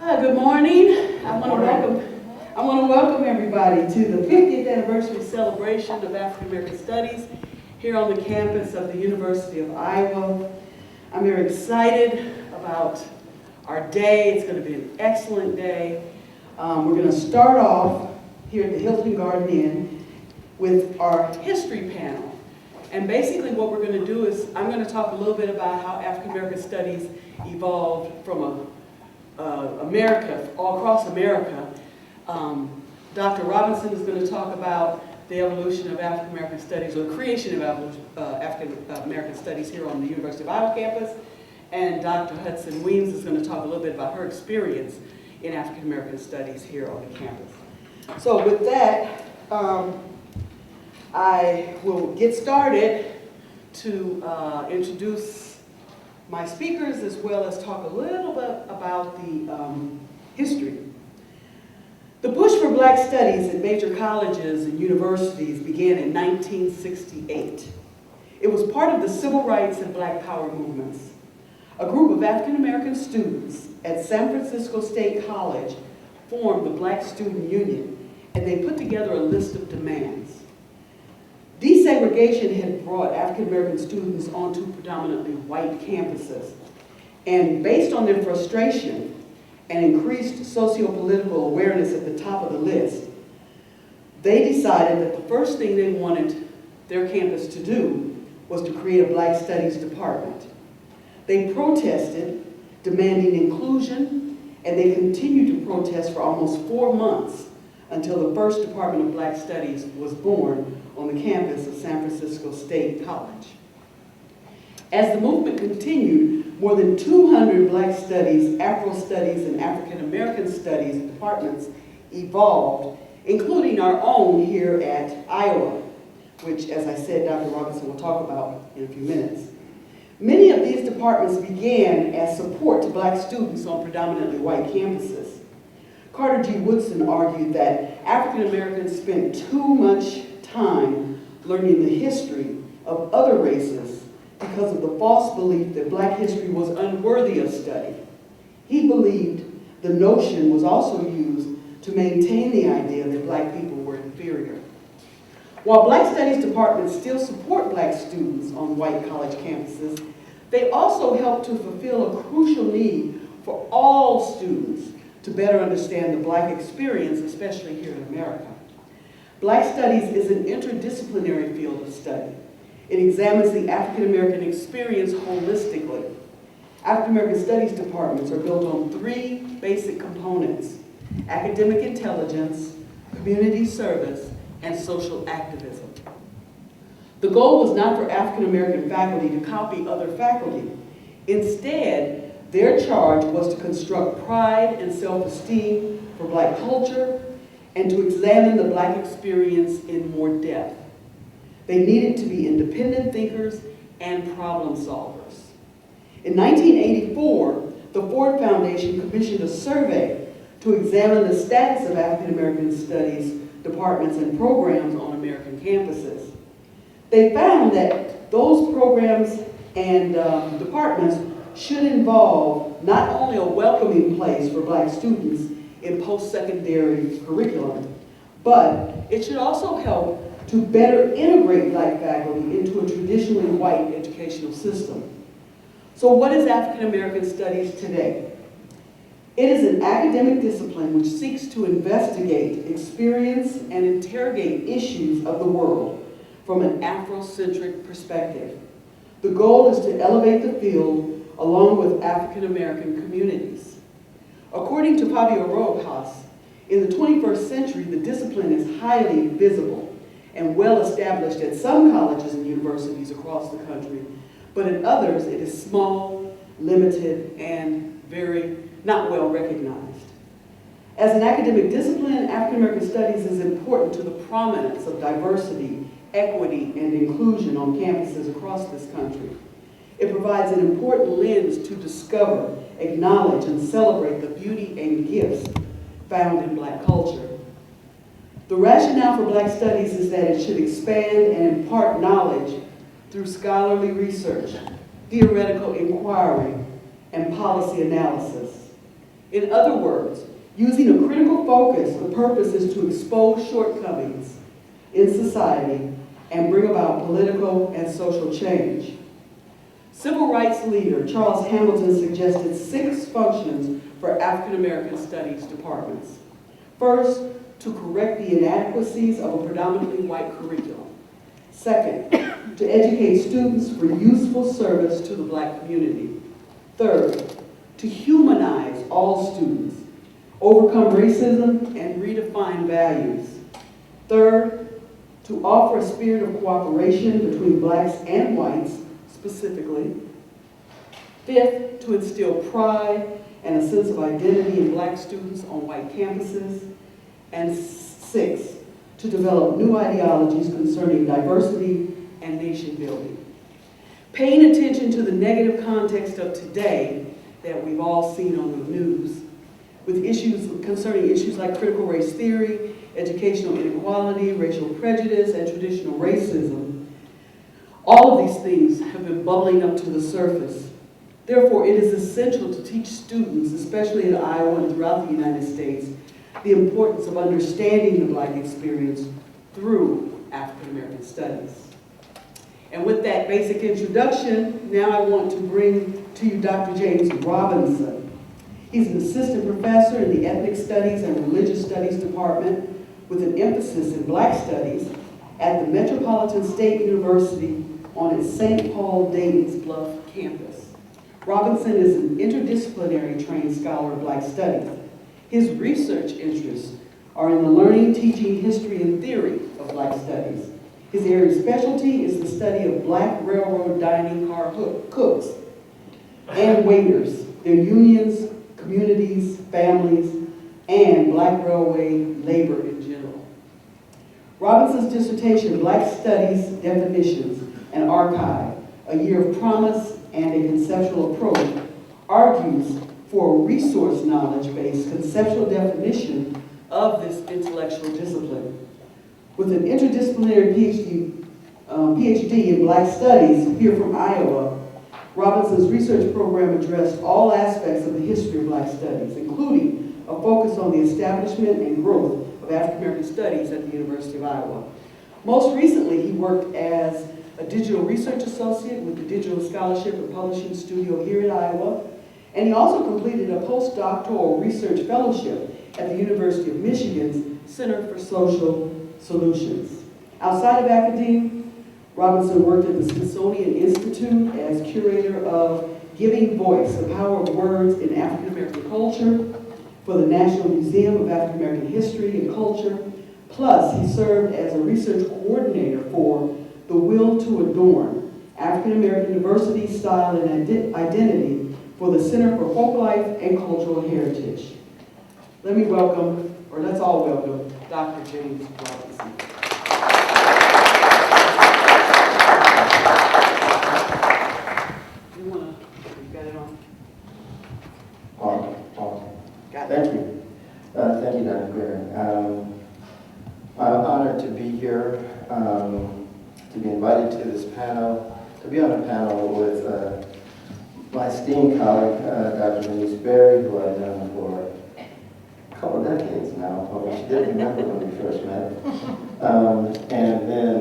Good morning. I want to welcome everybody to the 50th anniversary celebration of African American Studies here on the campus of the University of Iowa. I'm very excited about our day. It's going to be an excellent day. We're going to start off here at the Hilton Garden Inn with our history panel. And basically what we're going to do is I'm going to talk a little bit about how African American Studies evolved from America, all across America. Dr. Robinson is going to talk about the evolution of African American Studies, or the creation of African American Studies here on the University of Iowa campus. And Dr. Hudson Weems is going to talk a little bit about her experience in African American Studies here on the campus. So with that, I will get started to introduce my speakers, as well as talk a little bit about the history. The push for black studies at major colleges and universities began in 1968. It was part of the civil rights and black power movements. A group of African American students at San Francisco State College formed the Black Student Union, and they put together a list of demands. Desegregation had brought African American students onto predominantly white campuses, and based on their frustration and increased socio-political awareness at the top of the list, they decided that the first thing they wanted their campus to do was to create a Black Studies department. They protested, demanding inclusion, and they continued to protest for almost 4 months until the first Department of Black Studies was born on the campus of San Francisco State College. As the movement continued, more than 200 Black Studies, Afro Studies, and African American Studies departments evolved, including our own here at Iowa, which, as I said, Dr. Robinson will talk about in a few minutes. Many of these departments began as support to black students on predominantly white campuses. Carter G. Woodson argued that African Americans spent too much time learning the history of other races because of the false belief that black history was unworthy of study. He believed the notion was also used to maintain the idea that black people were inferior. While Black Studies departments still support black students on white college campuses, they also help to fulfill a crucial need for all students to better understand the black experience, especially here in America. Black Studies is an interdisciplinary field of study. It examines the African American experience holistically. African American Studies departments are built on 3 basic components: academic intelligence, community service, and social activism. The goal was not for African American faculty to copy other faculty. Instead, their charge was to construct pride and self-esteem for black culture and to examine the black experience in more depth. They needed to be independent thinkers and problem solvers. In 1984, the Ford Foundation commissioned a survey to examine the status of African American Studies departments and programs on American campuses. They found that those programs and departments should involve not only a welcoming place for black students in post-secondary curriculum, but it should also help to better integrate black faculty into a traditionally white educational system. So what is African American Studies today? It is an academic discipline which seeks to investigate, experience, and interrogate issues of the world from an Afrocentric perspective. The goal is to elevate the field along with African American communities. According to Fabio Rojas, in the 21st century, the discipline is highly visible and well established at some colleges and universities across the country, but in others it is small, limited, and very not well recognized. As an academic discipline, African American Studies is important to the prominence of diversity, equity, and inclusion on campuses across this country. It provides an important lens to discover, acknowledge, and celebrate the beauty and gifts found in black culture. The rationale for Black Studies is that it should expand and impart knowledge through scholarly research, theoretical inquiry, and policy analysis. In other words, using a critical focus, the purpose is to expose shortcomings in society and bring about political and social change. Civil rights leader Charles Hamilton suggested 6 functions for African American studies departments. First, to correct the inadequacies of a predominantly white curriculum. Second, to educate students for useful service to the Black community. Third, to humanize all students, overcome racism, and redefine values. Third, to offer a spirit of cooperation between Blacks and whites, specifically. Fifth, to instill pride and a sense of identity in Black students on white campuses. And 6, to develop new ideologies concerning diversity and nation building. Paying attention to the negative context of today that we've all seen on the news, with issues concerning issues like critical race theory, educational inequality, racial prejudice, and traditional racism, all of these things have been bubbling up to the surface. Therefore, it is essential to teach students, especially in Iowa and throughout the United States, the importance of understanding the Black experience through African American studies. And with that basic introduction, now I want to bring to you Dr. James Robinson. He's an assistant professor in the Ethnic Studies and Religious Studies Department with an emphasis in Black Studies at the Metropolitan State University on its St. Paul Dayton's Bluff campus. Robinson is an interdisciplinary trained scholar of Black Studies. His research interests are in the learning, teaching, history, and theory of Black studies. His area of specialty is the study of Black railroad dining car cooks and waiters, their unions, communities, families, and Black railway labor in general. Robinson's dissertation, Black Studies Definitions and Archive, A Year of Promise and a Conceptual Approach, argues for a resource knowledge-based conceptual definition of this intellectual discipline. With an interdisciplinary PhD in Black Studies here from Iowa, Robinson's research program addressed all aspects of the history of Black studies, including a focus on the establishment and growth of African American studies at the University of Iowa. Most recently, he worked as a digital research associate with the Digital Scholarship and Publishing Studio here in Iowa, and he also completed a postdoctoral research fellowship at the University of Michigan's Center for Social Solutions. Outside of academia, Robinson worked at the Smithsonian Institute as curator of Giving Voice, the Power of Words in African American Culture for the National Museum of African American History and Culture. Plus, he served as a research coordinator for The Will to Adorn, African American Diversity, Style, and Identity for the Center for Folklife and Cultural Heritage. Let's all welcome Dr. James Robinson. You got it on? On. Got it. Thank you. Thank you, Dr. Greer. I'm honored to be here, to be invited to this panel, to be on a panel with my esteemed colleague, Dr. Denise Berry, who I've known for a couple of decades now, although she didn't remember when we first met. And then,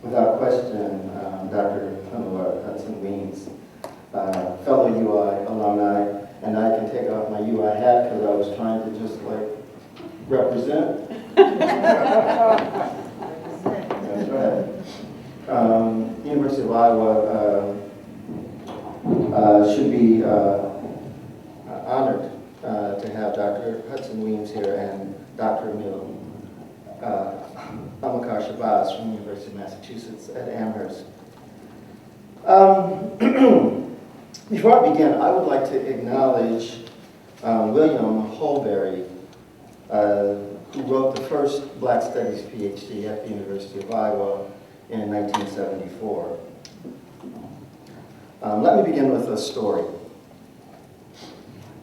without question, Dr. Hudson Weems, fellow UI alumni, and I can take off my UI hat because I was trying to just represent. That's right. University of Iowa should be honored to have Dr. Hudson Weems here and Dr. Emil Amakar Shabazz from the University of Massachusetts at Amherst. Before I begin, I would like to acknowledge William Holberry, who wrote the first Black Studies PhD at the University of Iowa in 1974. Let me begin with a story.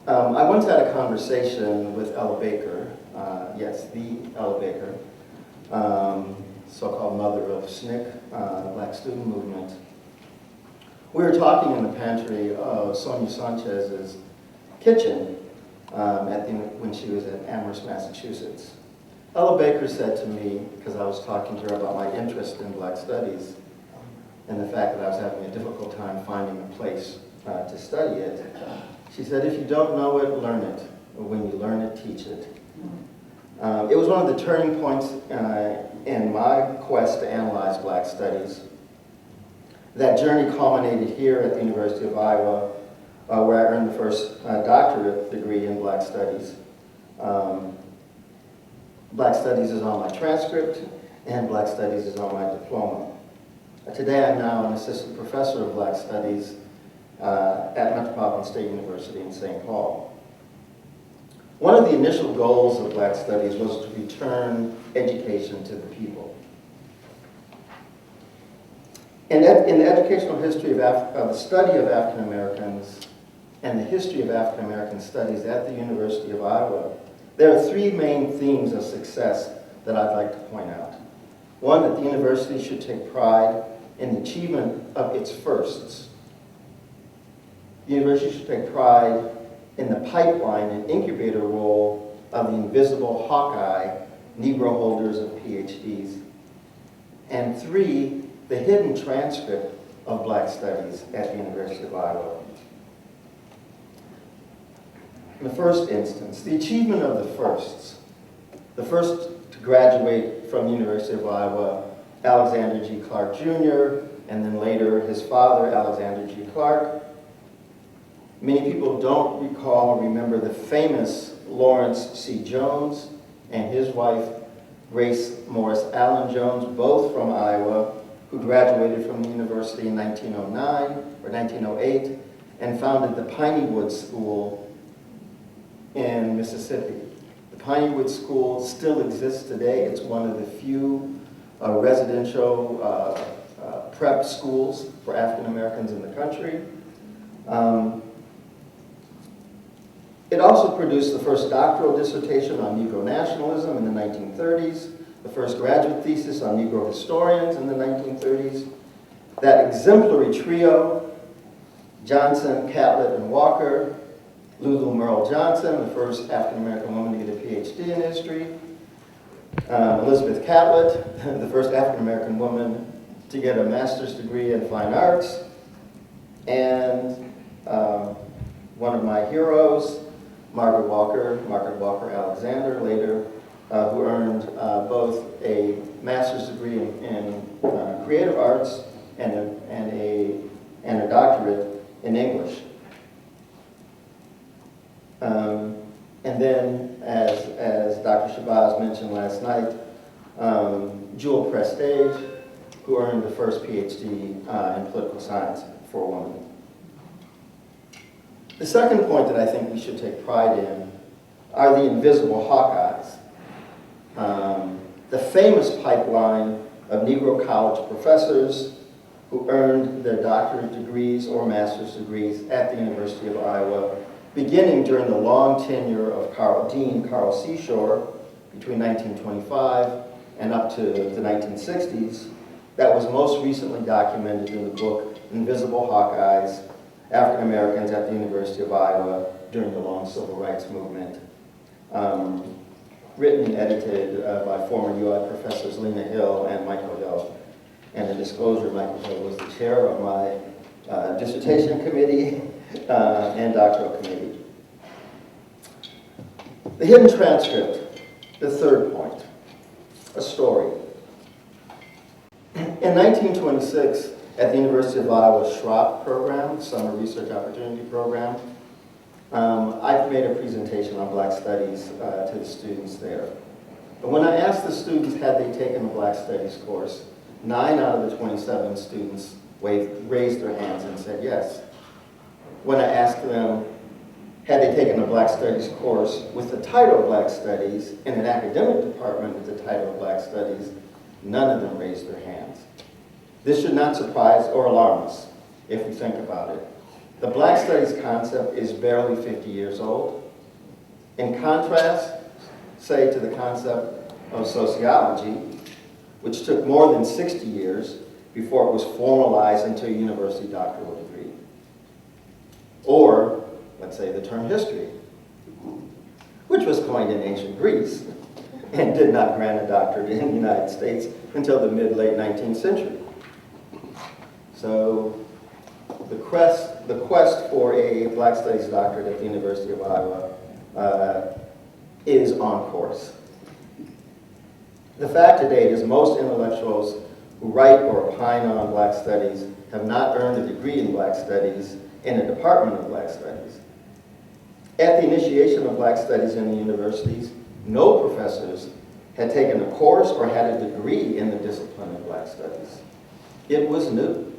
I once had a conversation with Ella Baker, yes, the Ella Baker, so-called mother of SNCC, Black Student Movement. We were talking in the pantry of Sonia Sanchez's kitchen when she was at Amherst, Massachusetts. Ella Baker said to me, because I was talking to her about my interest in Black studies and the fact that I was having a difficult time finding a place to study it, she said, if you don't know it, learn it. Or when you learn it, teach it. It was one of the turning points in my quest to analyze Black studies. That journey culminated here at the University of Iowa, where I earned the first doctorate degree in Black studies. Black studies is on my transcript, and Black studies is on my diploma. Today I'm now an assistant professor of Black studies at Metropolitan State University in St. Paul. One of the initial goals of Black studies was to return education to the people. In the educational history of the study of African Americans and the history of African American studies at the University of Iowa, there are three main themes of success that I'd like to point out. One, that the university should take pride in the achievement of its firsts. The university should take pride in the pipeline and incubator role of the invisible Hawkeye, Negro holders of PhDs. And three, the hidden transcript of Black studies at the University of Iowa. In the first instance, the achievement of the firsts. The first to graduate from the University of Iowa, Alexander G. Clark Jr., and then later his father, Alexander G. Clark. Many people don't recall or remember the famous Lawrence C. Jones and his wife, Grace Morris Allen Jones, both from Iowa, who graduated from the university in 1909 or 1908 and founded the Pineywood School in Mississippi. The Pineywood School still exists today. It's one of the few residential prep schools for African Americans in the country. It also produced the first doctoral dissertation on Negro nationalism in the 1930s, the first graduate thesis on Negro historians in the 1930s. That exemplary trio, Johnson, Catlett, and Walker, Lulu Merle Johnson, the first African-American woman to get a PhD in history, Elizabeth Catlett, the first African-American woman to get a master's degree in fine arts, and one of my heroes, Margaret Walker Alexander, later, who earned both a master's degree in creative arts and a doctorate in English. And then, as Dr. Shabazz mentioned last night, Jewel Prestage, who earned the first PhD in political science for a woman. The second point that I think we should take pride in are the invisible Hawkeyes. The famous pipeline of Negro college professors who earned their doctorate degrees or master's degrees at the University of Iowa, beginning during the long tenure of Dean Carl Seashore between 1925 and up to the 1960s, that was most recently documented in the book Invisible Hawkeyes, African Americans at the University of Iowa during the long civil rights movement, written and edited by former UI professors Lena Hill and Michael Hill. And a disclosure, Michael Hill was the chair of my dissertation committee and doctoral committee. The hidden transcript, the third point, a story. In 1926, at the University of Iowa SROP program, Summer Research Opportunity Program, I made a presentation on Black Studies to the students there. But when I asked the students had they taken a Black Studies course, 9 out of the 27 students raised their hands and said yes. When I asked them had they taken a Black Studies course with the title Black Studies in an academic department with the title Black Studies, none of them raised their hands. This should not surprise or alarm us if we think about it. The Black Studies concept is barely 50 years old. In contrast, say, to the concept of sociology, which took more than 60 years before it was formalized into a university doctoral degree. Or let's say, the term history, which was coined in ancient Greece and did not grant a doctorate in the United States until the mid-late 19th century. So the quest for a Black Studies doctorate at the University of Iowa is on course. The fact to date is most intellectuals who write or opine on Black Studies have not earned a degree in Black Studies in a department of Black Studies. At the initiation of Black Studies in the universities, no professors had taken a course or had a degree in the discipline of Black Studies. It was new.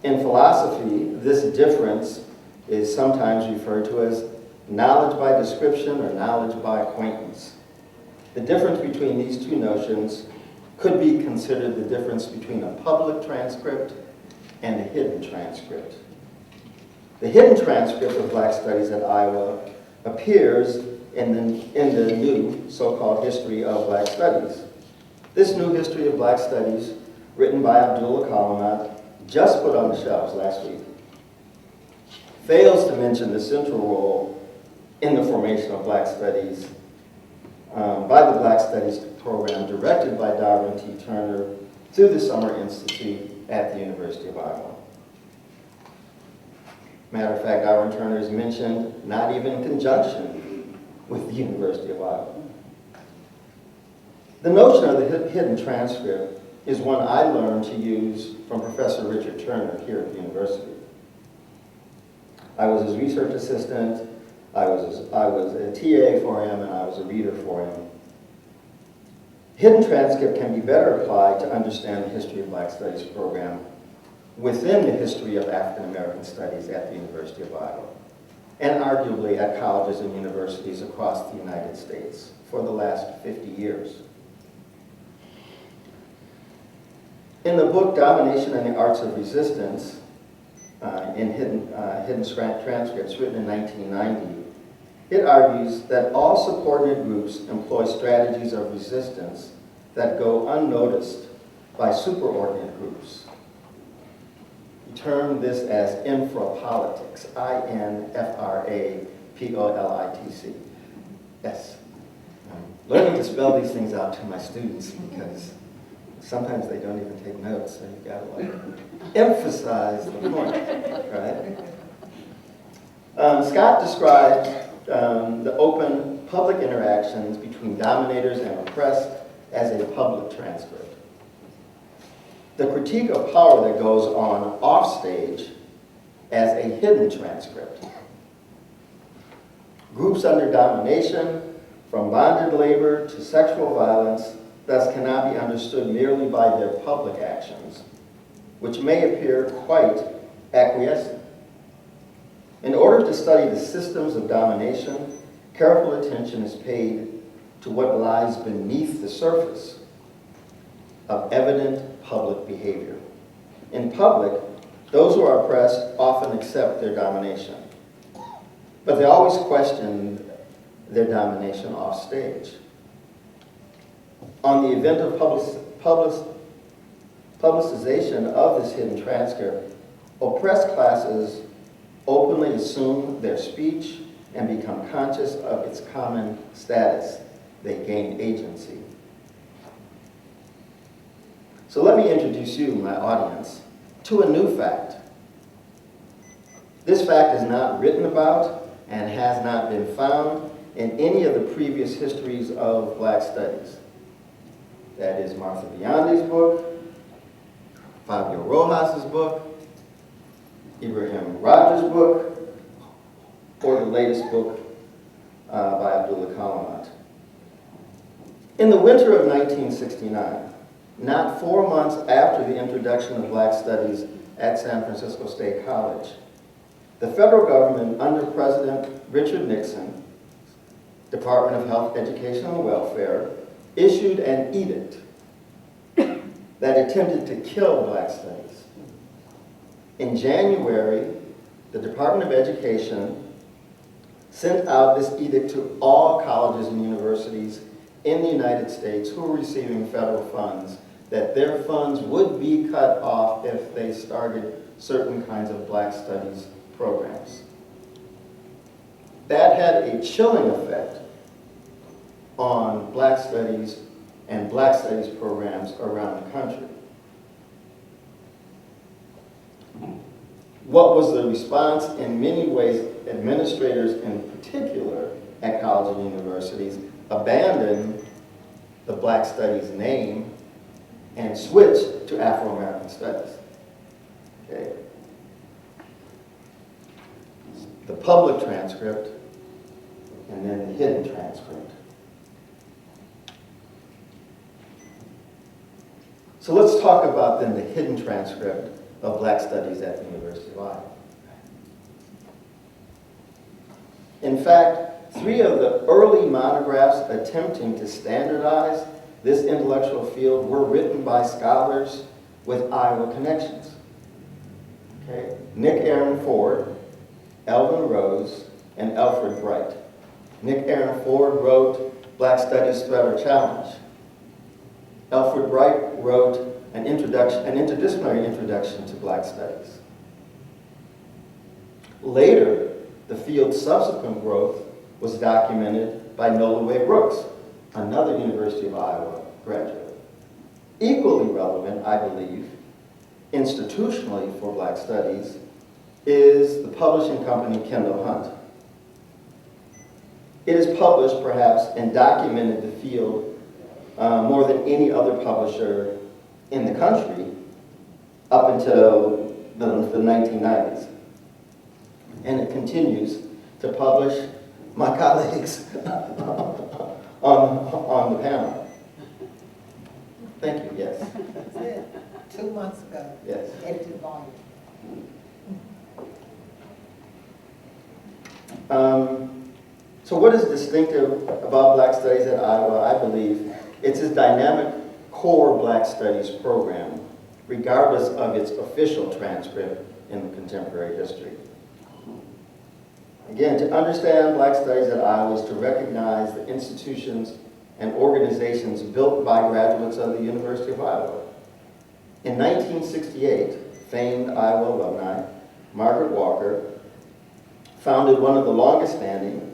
In philosophy, this difference is sometimes referred to as knowledge by description or knowledge by acquaintance. The difference between these two notions could be considered the difference between a public transcript and a hidden transcript. The hidden transcript of Black Studies at Iowa appears in the new so-called history of Black Studies. This new history of Black Studies, written by Abdullah Kalamat, just put on the shelves last week, fails to mention the central role in the formation of Black Studies by the Black Studies program directed by Darwin T. Turner through the Summer Institute at the University of Iowa. Matter of fact, Darwin Turner is mentioned not even in conjunction with the University of Iowa. The notion of the hidden transcript is one I learned to use from Professor Richard Turner here at the university. I was his research assistant, I was a TA for him, and I was a reader for him. Hidden transcript can be better applied to understand the history of Black Studies program within the history of African American studies at the University of Iowa, and arguably at colleges and universities across the United States for the last 50 years. In the book Domination and the Arts of Resistance, in Hidden Transcripts, written in 1990, it argues that all subordinate groups employ strategies of resistance that go unnoticed by superordinate groups. We term this as infrapolitics, I-N-F-R-A-P-O-L-I-T-C. Yes. I'm learning to spell these things out to my students because sometimes they don't even take notes, so you've got to like emphasize the point, right? Scott described the open public interactions between dominators and oppressed as a public transcript. The critique of power that goes on offstage as a hidden transcript. Groups under domination, from bonded labor to sexual violence, thus cannot be understood merely by their public actions, which may appear quite acquiescent. In order to study the systems of domination, careful attention is paid to what lies beneath the surface of evident public behavior. In public, those who are oppressed often accept their domination, but they always question their domination off stage. On the event of publicization of this hidden transcript, oppressed classes openly assume their speech and become conscious of its common status. They gain agency. So let me introduce you, my audience, to a new fact. This fact is not written about and has not been found in any of the previous histories of Black Studies. That is Martha Biondi's book, Fabio Rojas's book, Ibrahim Rajah's book, or the latest book by Abdullah Kalamat. In the winter of 1969, not 4 months after the introduction of Black Studies at San Francisco State College, the federal government under President Richard Nixon, Department of Health, Education, and Welfare, issued an edict that attempted to kill Black Studies. In January, the Department of Education sent out this edict to all colleges and universities in the United States who were receiving federal funds that their funds would be cut off if they started certain kinds of Black Studies programs. that had a chilling effect on Black studies and Black studies programs around the country. What was the response? In many ways, administrators in particular at colleges and universities abandoned the Black studies name and switched to Afro-American studies. Okay. The public transcript and then the hidden transcript. So let's talk about then the hidden transcript of Black studies at the University of Iowa. In fact, 3 of the early monographs attempting to standardize this intellectual field were written by scholars with Iowa connections. Okay? Nick Aaron Ford, Elvin Rose, and Alfred Bright. Nick Aaron Ford wrote Black Studies Threat or Challenge. Alfred Bright wrote an interdisciplinary introduction to Black studies. Later, the field's subsequent growth was documented by Nola Way Brooks, another University of Iowa graduate. Equally relevant, I believe, institutionally for Black studies, is the publishing company Kendall Hunt. It has published, perhaps, and documented the field more than any other publisher in the country up until the 1990s. And it continues to publish my colleagues on the panel. Thank you, yes. That's it. 2 months ago. Yes. Edited volume. So what is distinctive about Black Studies at Iowa? I believe it's its dynamic core Black Studies program, regardless of its official transcript in contemporary history. Again, to understand Black Studies at Iowa is to recognize the institutions and organizations built by graduates of the University of Iowa. In 1968, famed Iowa alumni Margaret Walker founded one of the longest-standing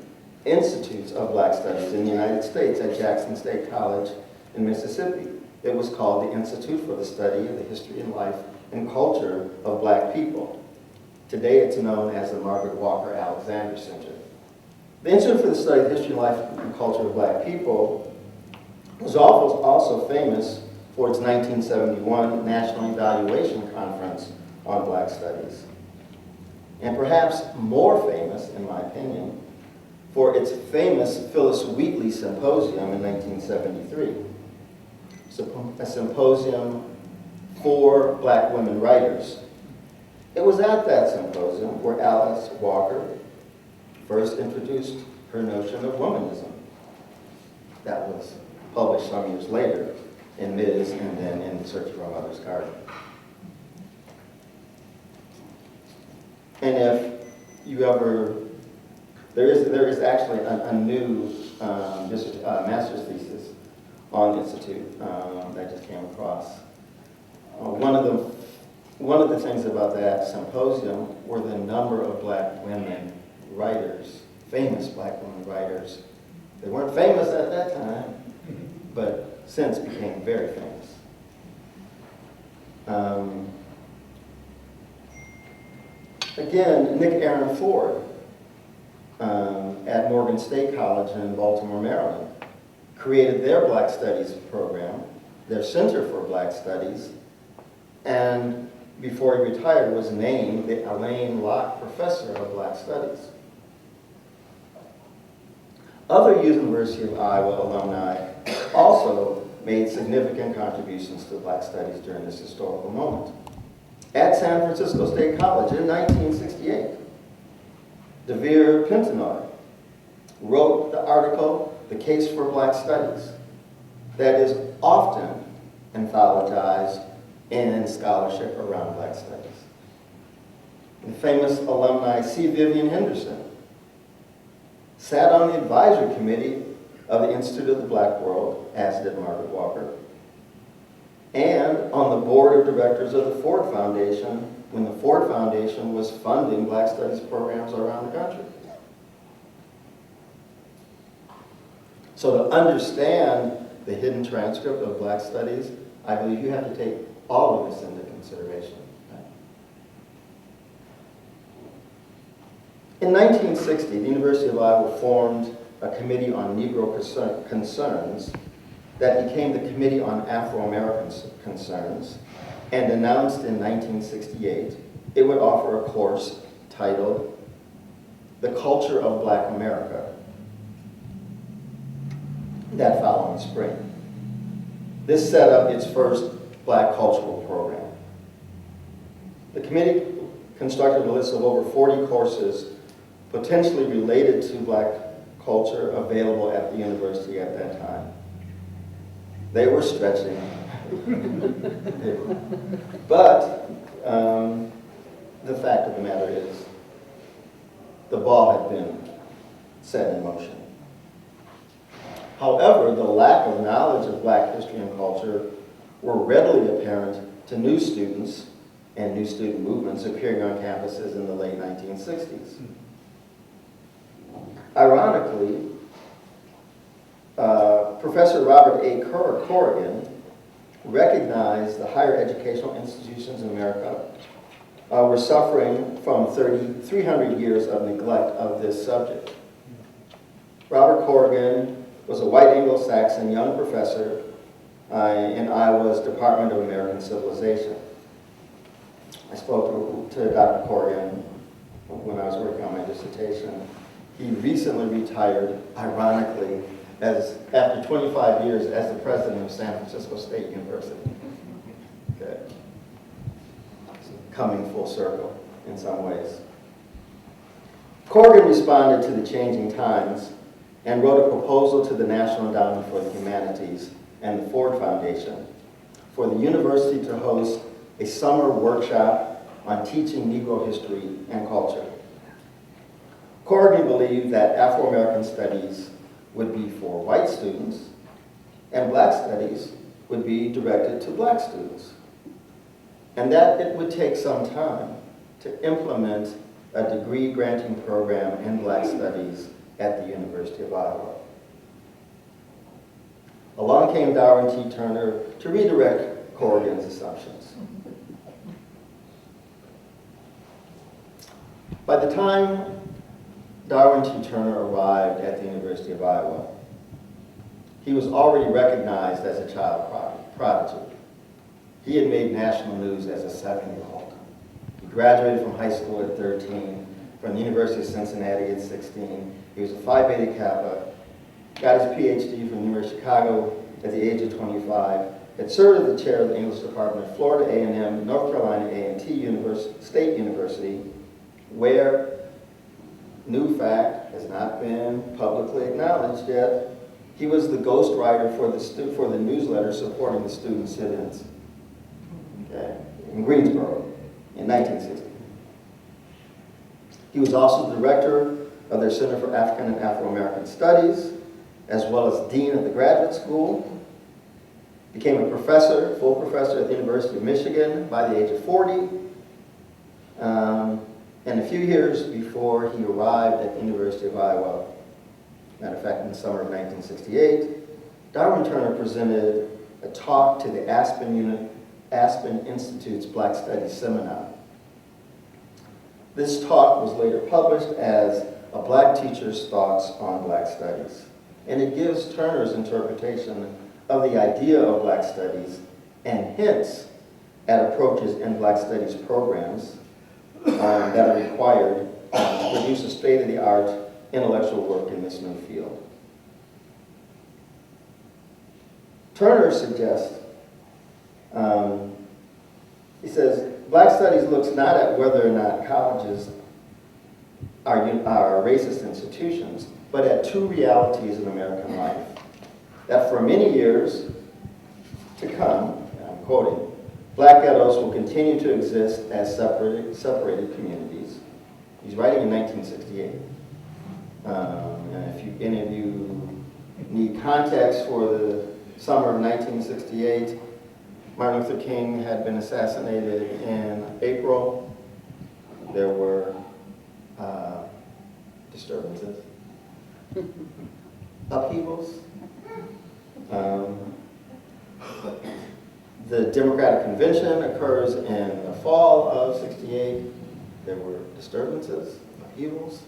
institutes of Black Studies in the United States at Jackson State College in Mississippi. It was called the Institute for the Study of the History and Life and Culture of Black People. Today it's known as the Margaret Walker Alexander Center. The Institute for the Study of the History and Life and Culture of Black People was also famous for its 1971 National Evaluation Conference on Black Studies. And perhaps more famous, in my opinion, for its famous Phyllis Wheatley Symposium in 1973. A symposium for Black women writers. It was at that symposium where Alice Walker first introduced her notion of womanism. That was published some years later in Ms. and then in Search for a Mother's Garden. And if you ever, there is actually a new master's thesis on the Institute that I just came across. One of the things about that symposium were the number of Black women writers, famous Black women writers. They weren't famous at that time, but since became very famous. Again, Nick Aaron Ford at Morgan State College in Baltimore, Maryland, created their Black Studies program, their Center for Black Studies, and before he retired was named the Elaine Locke Professor of Black Studies. Other University of Iowa alumni also made significant contributions to Black Studies during this historical moment. At San Francisco State College in 1968, Devere Pintenoy wrote the article, The Case for Black Studies, that is often anthologized in scholarship around Black Studies. The famous alumni C. Vivian Henderson sat on the advisory committee of the Institute of the Black World, as did Margaret Walker, and on the board of directors of the Ford Foundation when the Ford Foundation was funding Black Studies programs around the country. So to understand the hidden transcript of Black studies, I believe you have to take all of this into consideration. In 1960, the University of Iowa formed a committee on Negro concerns that became the Committee on Afro-American Concerns, and announced in 1968 it would offer a course titled The Culture of Black America that following spring. This set up its first Black cultural program. The committee constructed a list of over 40 courses potentially related to Black culture available at the university at that time. They were stretching. But the fact of the matter is, the ball had been set in motion. However, the lack of knowledge of Black history and culture were readily apparent to new students and new student movements appearing on campuses in the late 1960s. Ironically, Professor Robert A. Corrigan recognized the higher educational institutions in America were suffering from 300 years of neglect of this subject. Robert Corrigan was a white Anglo-Saxon young professor in Iowa's Department of American Civilization. I spoke to Dr. Corrigan when I was working on my dissertation. He recently retired, ironically, after 25 years as the president of San Francisco State University. Okay. Coming full circle in some ways. Corrigan responded to the changing times and wrote a proposal to the National Endowment for the Humanities and the Ford Foundation for the university to host a summer workshop on teaching Negro history and culture. Corrigan believed that Afro-American studies would be for white students and Black studies would be directed to Black students, and that it would take some time to implement a degree-granting program in Black studies at the University of Iowa. Along came Darwin T. Turner to redirect Corrigan's assumptions. By the time Darwin T. Turner arrived at the University of Iowa, he was already recognized as a child prodigy. He had made national news as a 7-year-old. He graduated from high school at 13, from the University of Cincinnati at 16. He was a Phi Beta Kappa, got his PhD from the University of Chicago at the age of 25, had served as the chair of the English department at Florida A&M, North Carolina A&T State University, where, new fact, has not been publicly acknowledged yet, he was the ghostwriter for the newsletter supporting the student sit-ins, okay, in Greensboro in 1960. He was also the director of their Center for African and Afro-American Studies, as well as dean of the graduate school. Became a professor, full professor at the University of Michigan by the age of 40. And a few years before he arrived at the University of Iowa, matter of fact, in the summer of 1968, Darwin Turner presented a talk to the Aspen Institute's Black Studies Seminar. This talk was later published as A Black Teacher's Thoughts on Black Studies, and it gives Turner's interpretation of the idea of Black Studies and hints at approaches in Black Studies programs that are required to produce a state-of-the-art intellectual work in this new field. Turner suggests, he says, Black Studies looks not at whether or not colleges are racist institutions, but at two realities in American life. That for many years to come, and I'm quoting, Black ghettos will continue to exist as separated communities. He's writing in 1968. And if any of you need context for the summer of 1968, Martin Luther King had been assassinated in April. There were disturbances, upheavals, Um, the Democratic Convention occurs in the fall of '68. There were disturbances, upheavals,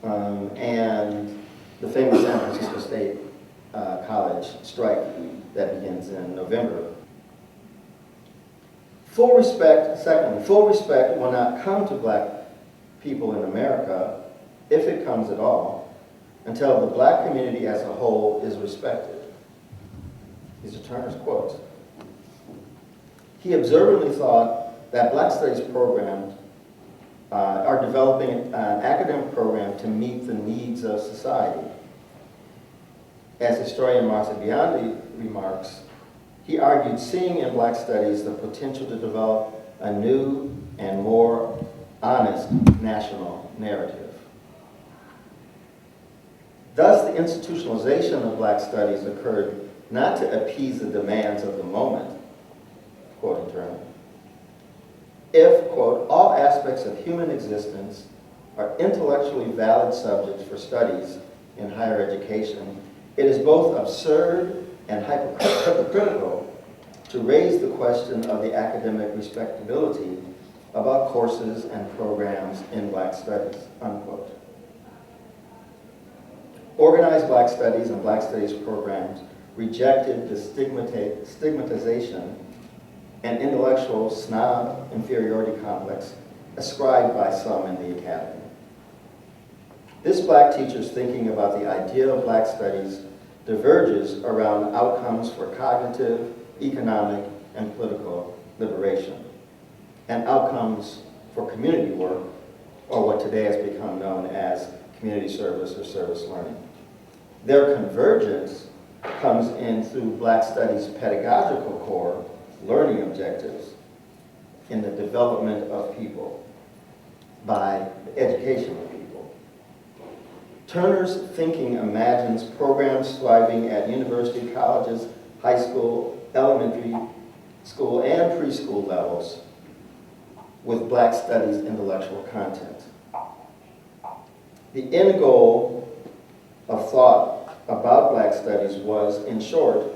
and the famous San Francisco State College strike that begins in November. Full respect, secondly, full respect will not come to black people in America, if it comes at all, until the black community as a whole is respected. These are Turner's quotes. He observantly thought that Black Studies programs are developing an academic program to meet the needs of society. As historian Martha Biondi remarks, he argued seeing in Black Studies the potential to develop a new and more honest national narrative. Thus, the institutionalization of Black Studies occurred not to appease the demands of the moment, quoting Turner. If, quote, all aspects of human existence are intellectually valid subjects for studies in higher education, it is both absurd and hypocritical to raise the question of the academic respectability about courses and programs in Black Studies, unquote. Organized Black Studies and Black Studies programs rejected the stigmatization and intellectual snob inferiority complex ascribed by some in the academy. This black teacher's thinking about the idea of Black Studies diverges around outcomes for cognitive, economic, and political liberation, and outcomes for community work, or what today has become known as community service or service learning. Their convergence comes in through Black Studies' pedagogical core, learning objectives, in the development of people by the education of people. Turner's thinking imagines programs thriving at university, colleges, high school, elementary school, and preschool levels with Black Studies intellectual content. The end goal of thought about Black Studies was, in short,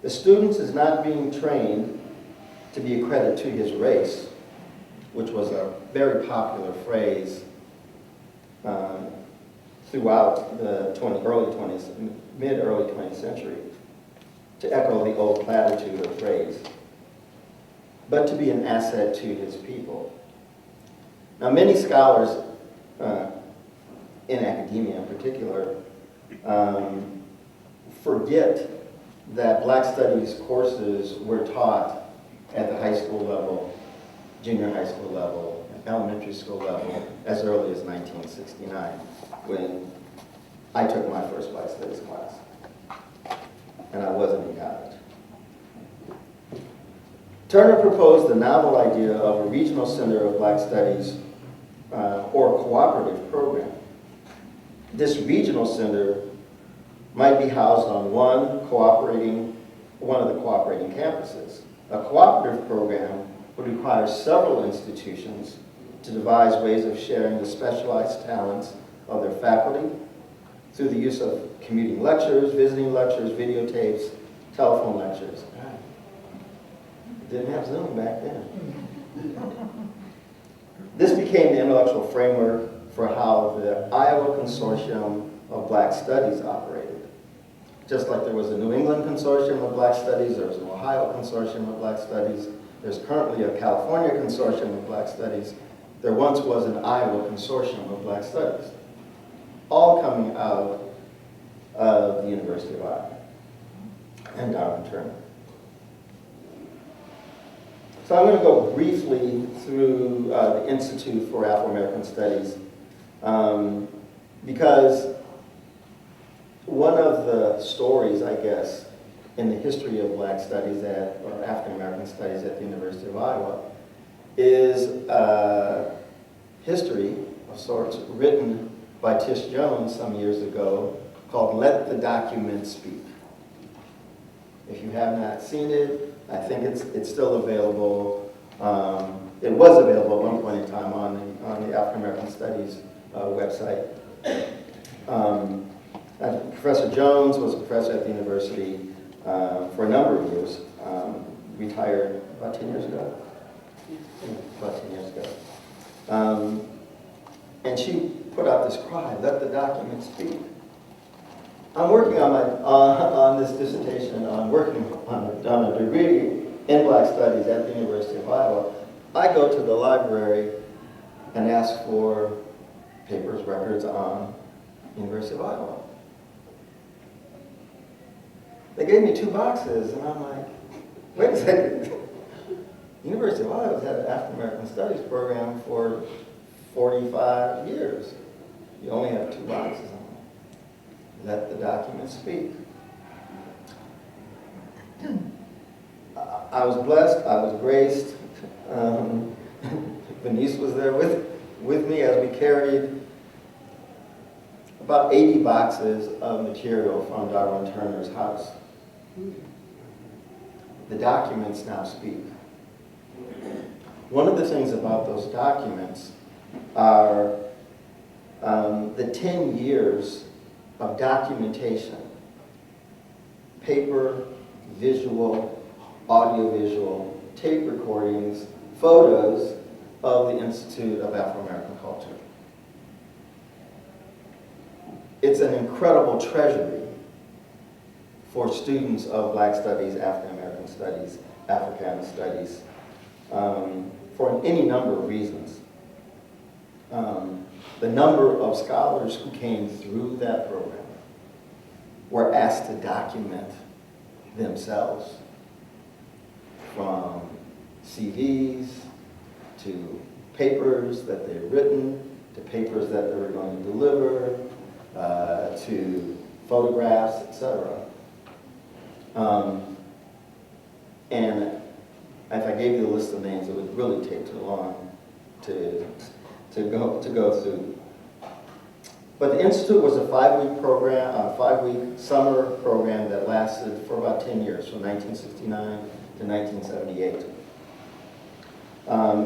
the student is not being trained to be a credit to his race, which was a very popular phrase throughout the mid-early 20th century, to echo the old platitude of phrase, but to be an asset to his people. Now, many scholars, in academia in particular, forget that Black Studies courses were taught at the high school level, junior high school level, elementary school level, as early as 1969, when I took my first Black Studies class, and I wasn't in college. Turner proposed the novel idea of a regional center of Black Studies or cooperative program. This regional center might be housed on one of the cooperating campuses. A cooperative program would require several institutions to devise ways of sharing the specialized talents of their faculty through the use of commuting lectures, visiting lectures, videotapes, telephone lectures. Didn't have Zoom back then. This became the intellectual framework for how the Iowa Consortium of Black Studies operated. Just like there was a New England Consortium of Black Studies, there was an Ohio Consortium of Black Studies, there's currently a California Consortium of Black Studies, there once was an Iowa Consortium of Black Studies, all coming out of the University of Iowa and Darwin Turner. So I'm going to go briefly through the Institute for Afro-American Studies because one of the stories, I guess, in the history of Black Studies or African-American Studies at the University of Iowa is a history of sorts written by Tish Jones some years ago called Let the Document Speak. If you have not seen it, I think it's still available. It was available at one point in time on the African American Studies website. Professor Jones was a professor at the university for a number of years, retired about 10 years ago. About 10 years ago. And she put out this cry, let the document speak. I'm working on this dissertation, I'm working on a degree in Black Studies at the University of Iowa. I go to the library and ask for papers, records on University of Iowa. They gave me 2 boxes, and I'm like, wait a second. University of Iowa's had an African American Studies program for 45 years. You only have 2 boxes. Let the document speak. I was blessed, I was graced. Denise was there with me as we carried about 80 boxes of material from Darwin Turner's house. The documents now speak. One of the things about those documents are the 10 years of documentation, paper, visual, audiovisual, tape recordings, photos of the Institute of Afro-American Culture. It's an incredible treasury for students of Black Studies, African American Studies, Africana Studies, for any number of reasons. The number of scholars who came through that program were asked to document themselves, from CVs to papers that they'd written, to papers that they were going to deliver, to photographs, etc. And if I gave you the list of names, it would really take too long to go through. But the Institute was a 5-week program, a 5-week summer program that lasted for about 10 years, from 1969 to 1978.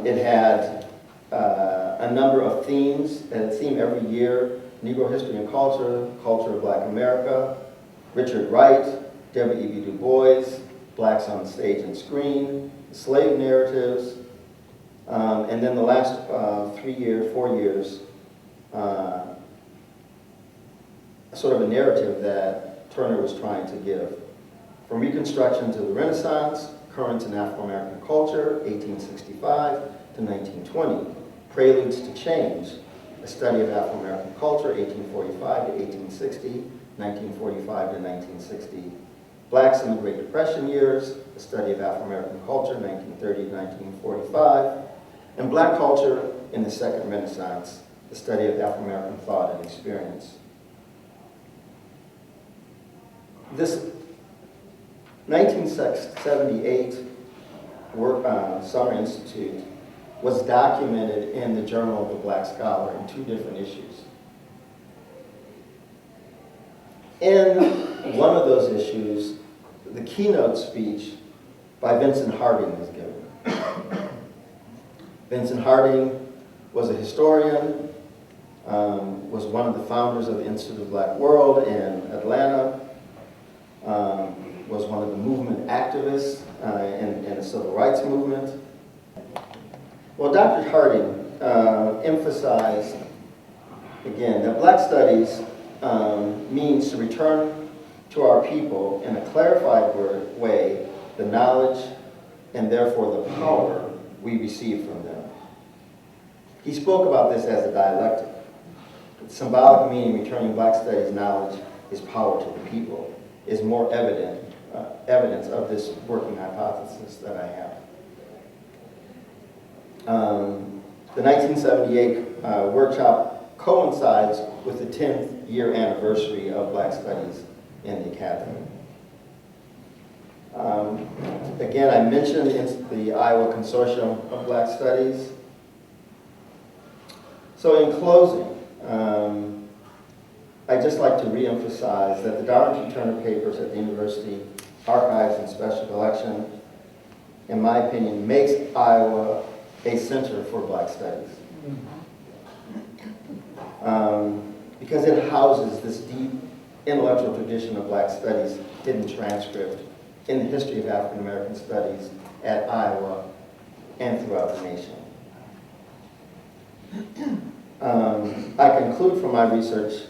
It had a number of themes, and a theme every year: Negro history and culture, culture of Black America, Richard Wright, W.E.B. Du Bois, Blacks on stage and screen, slave narratives, and then the last 4 years, sort of a narrative that Turner was trying to give. From Reconstruction to the Renaissance, Currents in Afro-American Culture, 1865 to 1920, Preludes to Change, a study of Afro-American culture, 1845 to 1860, 1945 to 1960, Blacks in the Great Depression years, a study of Afro-American culture, 1930 to 1945, and Black culture in the Second Renaissance, the study of Afro-American thought and experience. This 1978 Summer Institute was documented in the Journal of the Black Scholar in 2 different issues. In one of those issues, the keynote speech by Vincent Harding was given. Vincent Harding was a historian, was one of the founders of the Institute of Black World in Atlanta, was one of the movement activists in the civil rights movement. Well, Dr. Harding emphasized, again, that Black Studies means to return to our people in a clarified way the knowledge and therefore the power we receive from them. He spoke about this as a dialectic. The symbolic meaning returning Black Studies knowledge is power to the people is more evidence of this working hypothesis that I have. The 1978 workshop coincides with the 10th year anniversary of Black Studies in the Academy. Again, I mentioned the Iowa Consortium of Black Studies. So in closing, I'd just like to reemphasize that the Darwin T Turner papers at the University Archives and Special Collection, in my opinion, makes Iowa a center for Black Studies. Because it houses this deep intellectual tradition of Black studies, Hidden Transcript, in the history of African American studies at Iowa and throughout the nation. I conclude from my research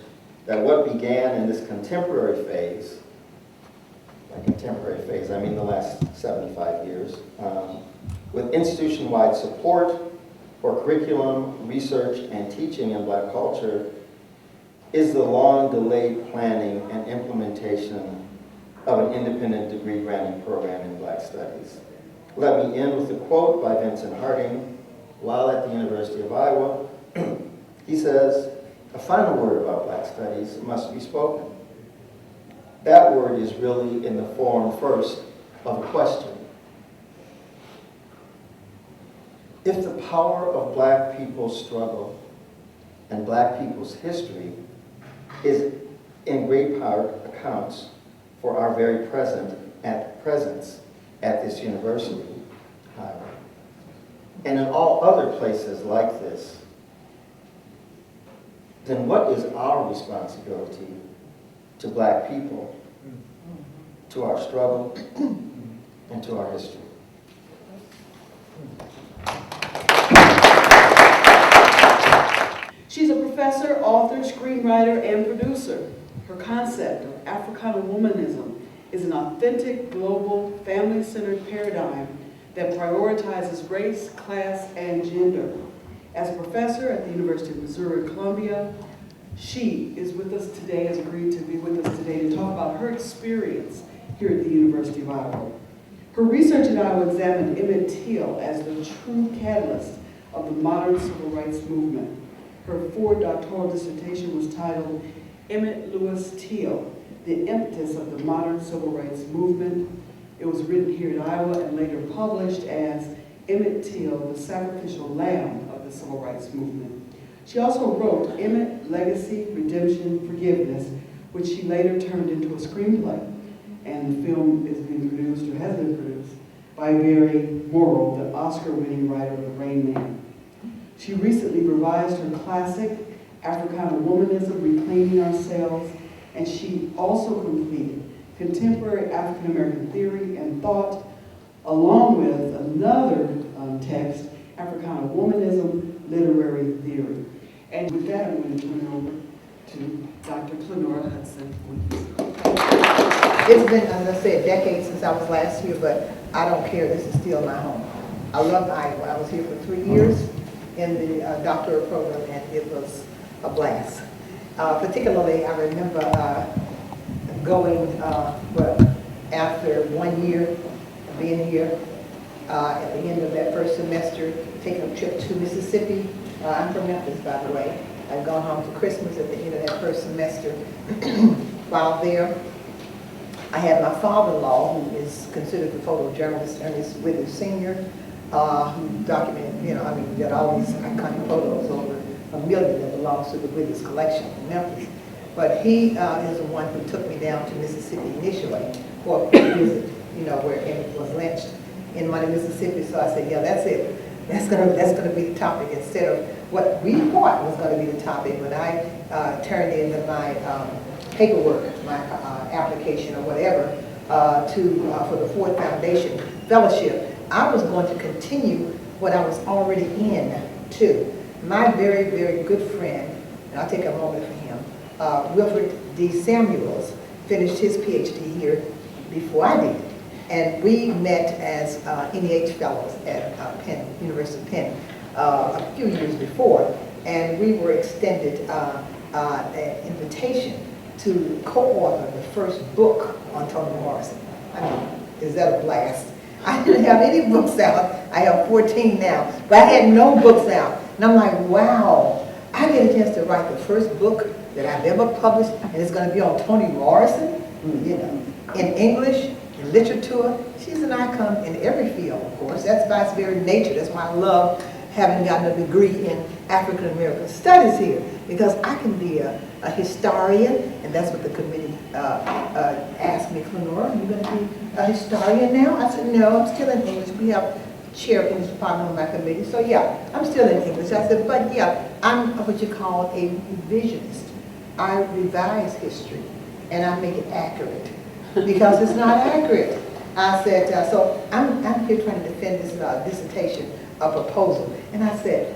that what began in this contemporary phase, by contemporary phase, I mean the last 75 years, with institution-wide support for curriculum, research, and teaching in Black culture, is the long-delayed planning and implementation of an independent degree granting program in Black studies. Let me end with a quote by Vincent Harding while at the University of Iowa. He says, "A final word about Black studies must be spoken. That word is really in the form first of a question. If the power of Black people's struggle and Black people's history is in great part accounts for our very presence at this university, Iowa, and in all other places like this, then what is our responsibility to Black people, to our struggle, and to our history?" She's a professor, author, screenwriter, and producer. Her concept of Africana womanism is an authentic, global, family-centered paradigm that prioritizes race, class, and gender. As a professor at the University of Missouri, Columbia, she is with us today, has agreed to be with us today to talk about her experience here at the University of Iowa. Her research at Iowa examined Emmett Till as the true catalyst of the modern civil rights movement. Her Ford doctoral dissertation was titled Emmett Lewis Till, the Impetus of the Modern Civil Rights Movement. It was written here at Iowa and later published as Emmett Till, the Sacrificial Lamb of the Civil Rights Movement. She also wrote Emmett, Legacy, Redemption, Forgiveness, which she later turned into a screenplay. And the film is being produced, or has been produced, by Barry Morrow, the Oscar-winning writer of The Rain Man. She recently revised her classic, Africana Womanism, Reclaiming Ourselves, and she also completed Contemporary African American Theory and Thought, along with another text, Africana Womanism, Literary Theory. And with that, I'm going to turn it over to Dr. Clenora Hudson. It's been, as I said, decades since I was last here, but I don't care. This is still my home. I love Iowa. I was here for 3 years in the doctoral program, and it was a blast. Particularly, I remember going, after 1 year of being here, at the end of that first semester, taking a trip to Mississippi. I'm from Memphis, by the way. I'd gone home for Christmas at the end of that first semester. While there, I had my father-in-law, who is considered the photojournalist, Ernest Withers Sr., who documented, we got all these iconic photos, over 1 million that belongs to the Withers collection in Memphis. But he is the one who took me down to Mississippi initially for a visit, where Emmett was lynched in Money, Mississippi. So I said, yeah, that's it. That's gonna be the topic, instead of what we thought was gonna be the topic. When I turned in my paperwork, my application or whatever, for the Ford Foundation Fellowship, I was going to continue what I was already in too. My very, very good friend, and I'll take a moment for him, Wilfred D. Samuels, finished his PhD here before I did. And we met as NEH fellows at Penn, University of Penn, a few years before, and we were extended an invitation to co-author the first book on Toni Morrison. I mean, is that a blast? I didn't have any books out. I have 14 now, but I had no books out. And I'm like, wow, I get a chance to write the first book that I've ever published, and it's going to be on Toni Morrison, in English, in literature. She's an icon in every field, of course. That's by its very nature. That's why I love having gotten a degree in African American Studies here, because I can be a historian, and that's what the committee asked me, Clenora, are you going to be a historian now? I said, no, I'm still in English. We have chair of English department on my committee, so yeah, I'm still in English. I said, but yeah, I'm what you call a revisionist. I revise history and I make it accurate, because it's not accurate. I said, so I'm here trying to defend this dissertation, a proposal, and I said,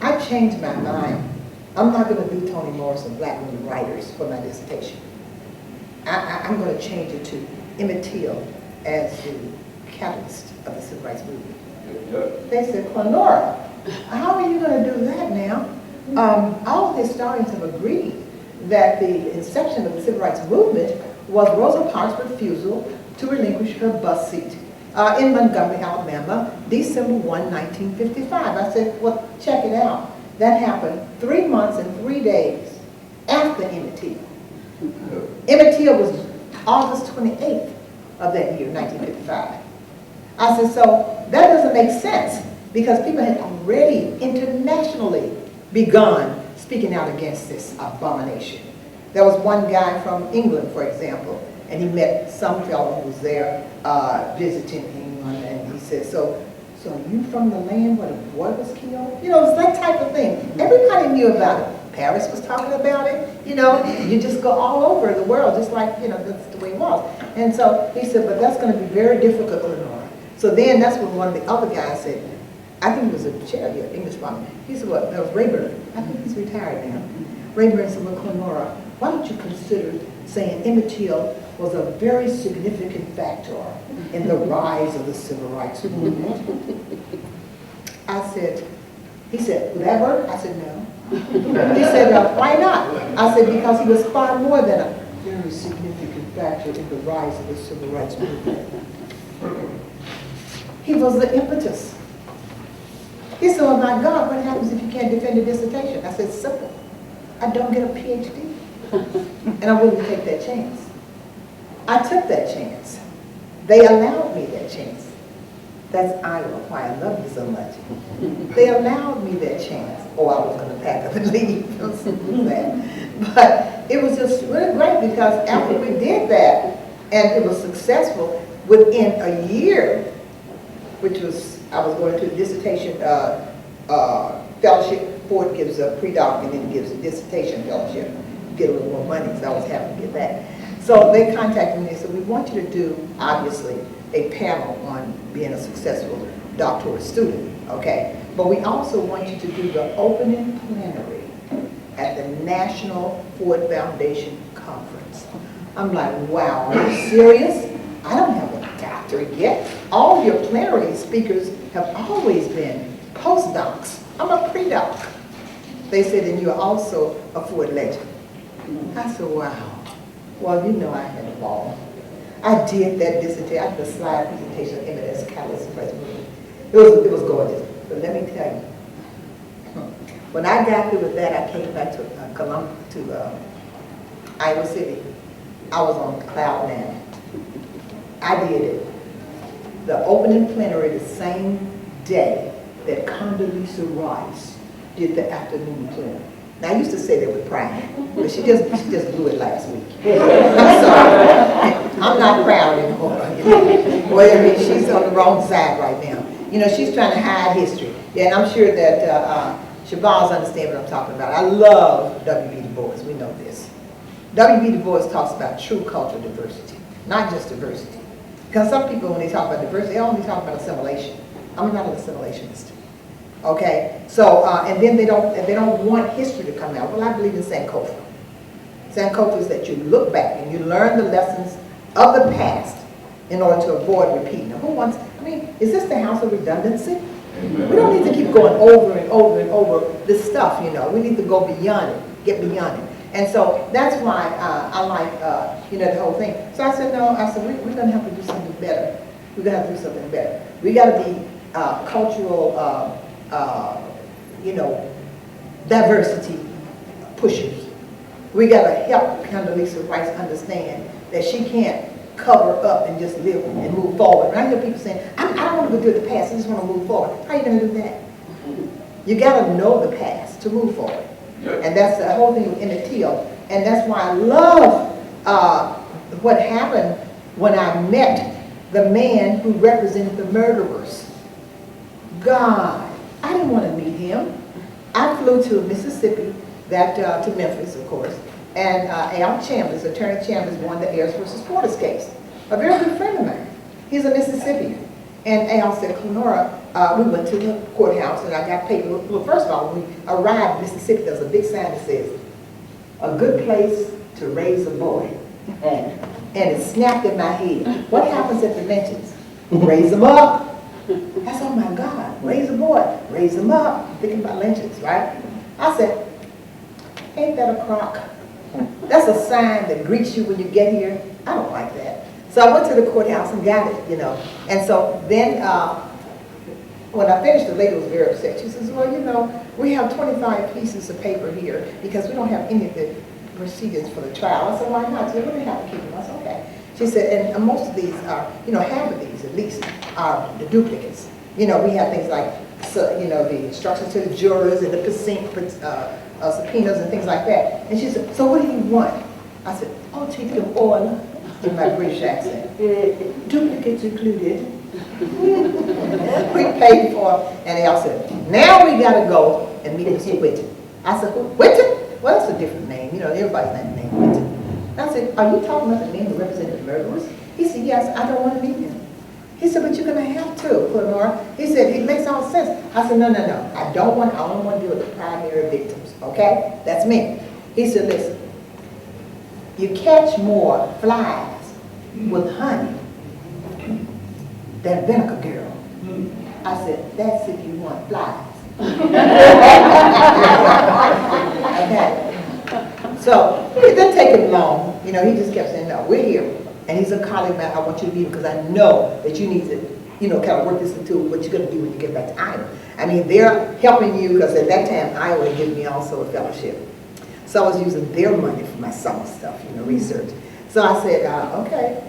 I changed my mind. I'm not going to do Toni Morrison, Black women writers, for my dissertation. I'm going to change it to Emmett Till as the catalyst of the civil rights movement. Yep. They said, Clenora, how are you going to do that now? All of the historians have agreed that the inception of the civil rights movement was Rosa Parks' refusal to relinquish her bus seat in Montgomery, Alabama, December 1, 1955. I said, well, check it out. That happened 3 months and 3 days after Emmett Till. Emmett Till was August 28th of that year, 1955. I said, so that doesn't make sense, because people had already internationally begun speaking out against this abomination. There was one guy from England, for example, and he met some fellow who was there visiting England, and he said, so you from the land where the boy was killed? You know, it's that type of thing. Everybody knew about it. Paris was talking about it. You know, you just go all over the world, just like, you know, that's the way it was. And so he said, but that's going to be very difficult, Lenore. So then that's when one of the other guys said, I think he was a chair here, English one. He said, well, that was Rayburn. I think he's retired now. Rayburn said, well, Clenora, why don't you consider saying Emmett Till was a very significant factor in the rise of the civil rights movement? I said, he said, would that work? I said, no. He said, why not? I said, because he was far more than a very significant factor in the rise of the civil rights movement. He was the impetus. He said, oh my God, what happens if you can't defend a dissertation? I said, simple. I don't get a PhD. And I'm willing to take that chance. I took that chance. They allowed me that chance. That's why I love you so much. They allowed me that chance. Oh, I was going to pack up and leave. Don't do that. But it was just really great, because after we did that, and it was successful, within a year, which was, I was going to a dissertation fellowship. Ford gives a pre-doc and then gives a dissertation fellowship. You get a little more money, so I was happy to get that. So they contacted me and said, we want you to do, obviously, a panel on being a successful doctoral student, okay? But we also want you to do the opening plenary at the National Ford Foundation Conference. I'm like, wow, are you serious? I don't have a doctorate yet. All of your plenary speakers have always been postdocs. I'm a pre-doc. They said, and you're also a Ford legend. I said, wow. Well, you know I had a ball. I did that dissertation. I did a slide presentation of Emmett as catalyst for the movement. It was gorgeous. But let me tell you, when I got through with that, I came back to Iowa City. I was on cloud nine. I did it. The opening plenary the same day that Condoleezza Rice did the afternoon plenary. Now, I used to say that with pride, but she just blew it last week. I'm sorry. I'm not proud anymore. Well, I mean, she's on the wrong side right now. You know, she's trying to hide history. Yeah, and I'm sure that Shabazz understands what I'm talking about. I love W.B. Du Bois. We know this. W.B. Du Bois talks about true cultural diversity, not just diversity. Because some people, when they talk about diversity, they only talk about assimilation. I'm not an assimilationist. Okay, so and then they don't want history to come out. Well, I believe in Sankofa. Sankofa is that you look back and you learn the lessons of the past in order to avoid repeating them. Who wants? I mean, is this the house of redundancy? Amen. We don't need to keep going over and over and over this stuff. You know, we need to go beyond it, get beyond it. And so that's why I like you know, the whole thing. So I said, no. I said we're going to have to do something better. We're going to have to do something better. We got to be cultural. You know, diversity pushers. We got to help Condoleezza Rice understand that she can't cover up and just live and move forward. And I hear people saying, I don't want to go through the past, I just want to move forward. How are you going to do that? You got to know the past to move forward. And that's the whole thing with Emmett Till. And that's why I love what happened when I met the man who represented the murderers. God. I didn't want to meet him. I flew to Mississippi, to Memphis, of course, And Al Chambers, Attorney Chambers, won the Ayers versus Porter's case. A very good friend of mine. He's a Mississippian. And Al said, Clenora, we went to the courthouse and I got paper. Well, first of all, when we arrived in Mississippi, there's a big sign that says, a good place to raise a boy. And it snapped in my head. What happens at the lynchings? Raise them up. That's, oh my God, raise a boy, raise them up. I'm thinking about lynchings, right? I said, ain't that a crock? That's a sign that greets you when you get here. I don't like that. So I went to the courthouse and got it, you know. And so then when I finished, the lady was very upset. She says, well, you know, we have 25 pieces of paper here because we don't have any of the proceedings for the trial. I said, why not? She said, well, we have to keep them. I said, okay. She said, and most of these are, you know, half of these at least are the duplicates. You know, we have things like, so, you know, the instructions to the jurors and the subpoenas and things like that. And she said, so what do you want? I said, I'll take them all in my British accent. Duplicates included. We paid for them. And they all said, now we got to go and meet Mr. Whitten. I said, Whitten? Well, that's a different name. You know, everybody's named Whitten. And I said, are you talking about the man who represented the murderers? He said, yes, I don't want to meet him. He said, but you're going to have to, Clenora. He said, it makes all sense. I said, no. I don't want to deal with the primary victims, okay? That's me. He said, listen, you catch more flies with honey than vinegar, girl. I said, that's if you want flies. Okay. So it didn't take him long. You know, he just kept saying, no, we're here. And he's a colleague man, I want you to be because I know that you need to, you know, kind of work this into what you're going to do when you get back to Iowa. I mean, they're helping you because at that time, Iowa gave me also a fellowship. So I was using their money for my summer stuff, you know, research. So I said, okay.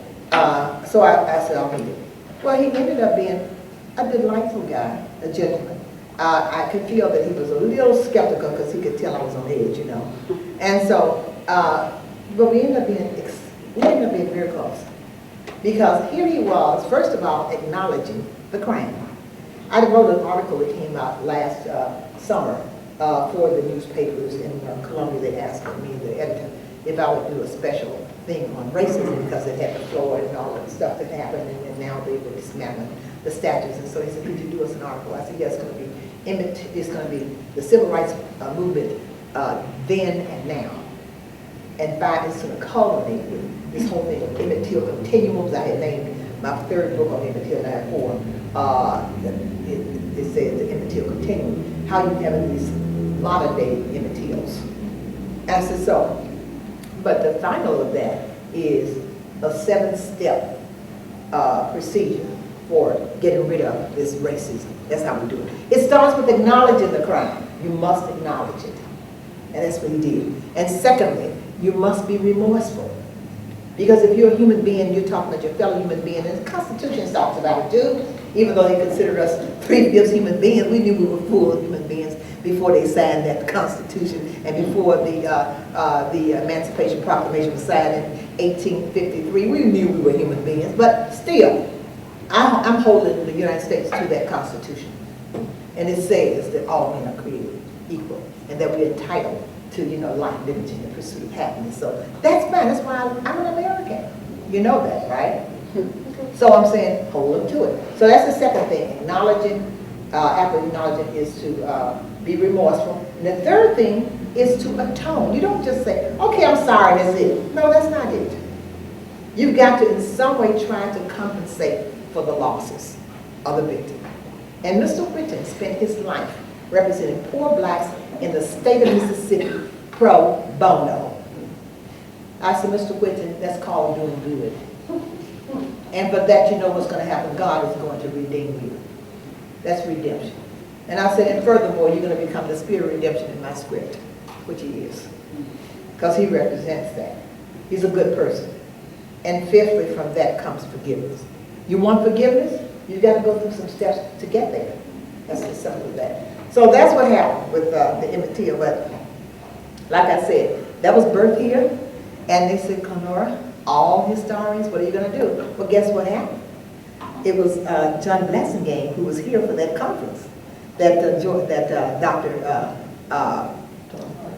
So I said, I'll meet him. Well, he ended up being a delightful guy, a gentleman. I could feel that he was a little skeptical because he could tell I was on edge, you know. And so, but we ended up being very close. Because here he was, first of all, acknowledging the crime. I wrote an article that came out last summer for the newspapers in Columbia. They asked me, the editor, if I would do a special thing on racism because it had the Floyd and all that stuff that happened, and then now they were dismantling the statues. And so he said, could you do us an article? I said, yes, it's going to be the civil rights movement then and now. And by it's going to culminate with this whole thing of Emmett Till continuums. I had named my third book on Emmett Till, and I had 4. It says the Emmett Till continuum, how you have these modern day Emmett Tills. And I said, so, but the final of that is a 7-step procedure for getting rid of this racism. That's how we do it. It starts with acknowledging the crime. You must acknowledge it. And that's what he did. And secondly, you must be remorseful. Because if you're a human being, you're talking about your fellow human being, and the Constitution talks about it too. Even though they considered us 3/5 human beings, we knew we were full human beings before they signed that Constitution and before the Emancipation Proclamation was signed in 1853. We knew we were human beings, but still, I'm holding the United States to that Constitution. And it says that all men are created equal and that we're entitled to, you know, life, liberty, and the pursuit of happiness. So that's fine. That's why I'm an American. You know that, right? So I'm saying hold them to it. So that's the second thing. Acknowledging, after acknowledging is to be remorseful. And the third thing is to atone. You don't just say, okay, I'm sorry, that's it. No, that's not it. You've got to in some way try to compensate for the losses of the victim. And Mr. Whitten spent his life representing poor blacks in the state of Mississippi pro bono. I said, Mr. Whitten, that's called doing good. And for that, you know what's going to happen. God is going to redeem you. That's redemption. And I said, and furthermore, you're going to become the spirit of redemption in my script, which he is. Because he represents that. He's a good person. And fifthly, from that comes forgiveness. You want forgiveness? You've got to go through some steps to get there. That's the simple of that. So that's what happened with the Emmett Till. But like I said, that was birthed here. And they said, Clenora, all historians, what are you going to do? Well, guess what happened? It was John Blessingame who was here for that conference that Dr.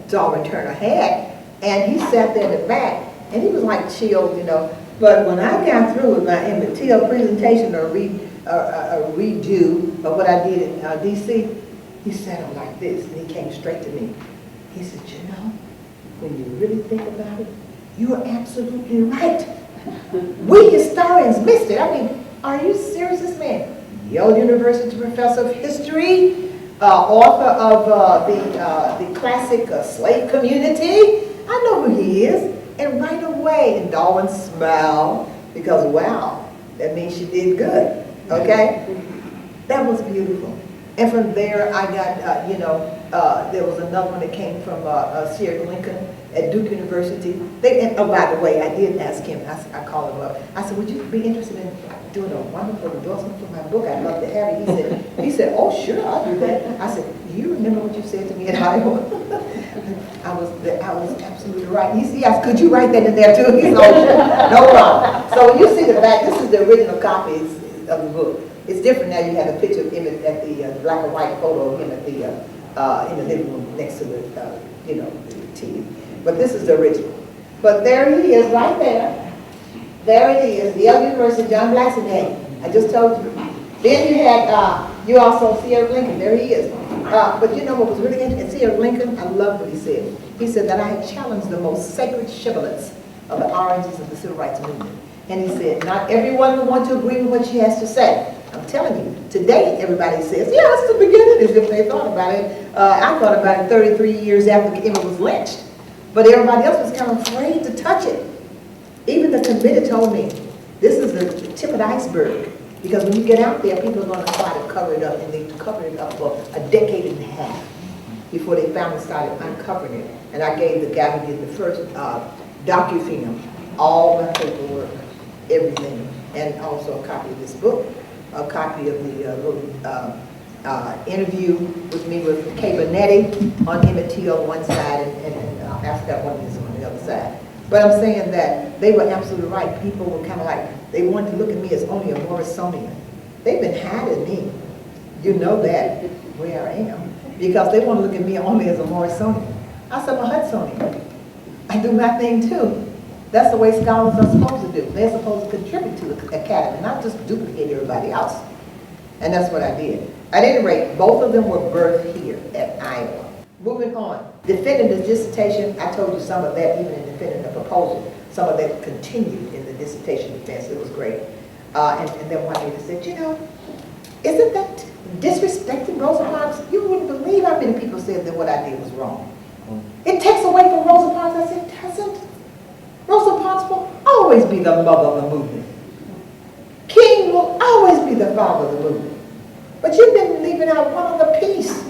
Darwin Turner had. And he sat there in the back, and he was like chilled, you know. But when I got through with my Emmett Till presentation or a redo of what I did in DC, he sat up like this, and he came straight to me. He said, you know, when you really think about it, you are absolutely right. We historians missed it. I mean, are you serious, this man? Yale University professor of history, author of the classic Slave Community. I know who he is. And right away, and Darwin smiled, because wow, that means she did good, okay? That was beautiful. And from there, I got, you know, there was another one that came from Sierra Lincoln at Duke University. Oh, by the way, I did ask him, I called him up. I said, would you be interested in doing a wonderful endorsement for my book? I'd love to have it. He said, oh, sure, I'll do that. I said, you remember what you said to me in Iowa? I was absolutely right. He asked, could you write that in there too? He said, oh, sure, no problem. So when you see the back, this is the original copy of the book. It's different now. You have a picture of him at the black and white photo of him at the in the living room next to the you know, the TV. But this is the original. But there he is, right there. There it is, Yale University, John Blacksonette. I just told you. Then you had you also Sierra Lincoln. There he is. But you know what was really interesting? Sierra Lincoln, I love what he said. He said that I had challenged the most sacred shibboleths of the origins of the civil rights movement. And he said, not everyone will want to agree with what she has to say. I'm telling you, today everybody says, yeah, it's the beginning, as if they thought about it. I thought about it 33 years after Emmett was lynched. But everybody else was kind of afraid to touch it. Even the committee told me, this is the tip of the iceberg. Because when you get out there, people are going to try to cover it up, and they covered it up for a decade and a half before they finally started uncovering it. And I gave the guy who did the first docu-film all my paperwork, everything, and also a copy of this book, a copy of the little interview with me with Kay Bonetti on Emmett Till on one side, and I forgot one is on the other side. But I'm saying that they were absolutely right. People were kind of like, they wanted to look at me as only a Morrisonian. They've been hiding me. You know that, where I am. Because they want to look at me only as a Morrisonian. I said, I'm a Hudsonian. I do my thing too. That's the way scholars are supposed to do. They're supposed to contribute to the academy, not just duplicate everybody else. And that's what I did. At any rate, both of them were birthed here at Iowa. Moving on. Defending the dissertation, I told you some of that even in defending the proposal. Some of that continued in the dissertation defense. It was great. And then one lady said, you know, isn't that disrespecting Rosa Parks? You wouldn't believe how many people said that what I did was wrong. It takes away from Rosa Parks. I said, it doesn't. Rosa Parks will always be the mother of the movement. King will always be the father of the movement. But you've been leaving out one other piece.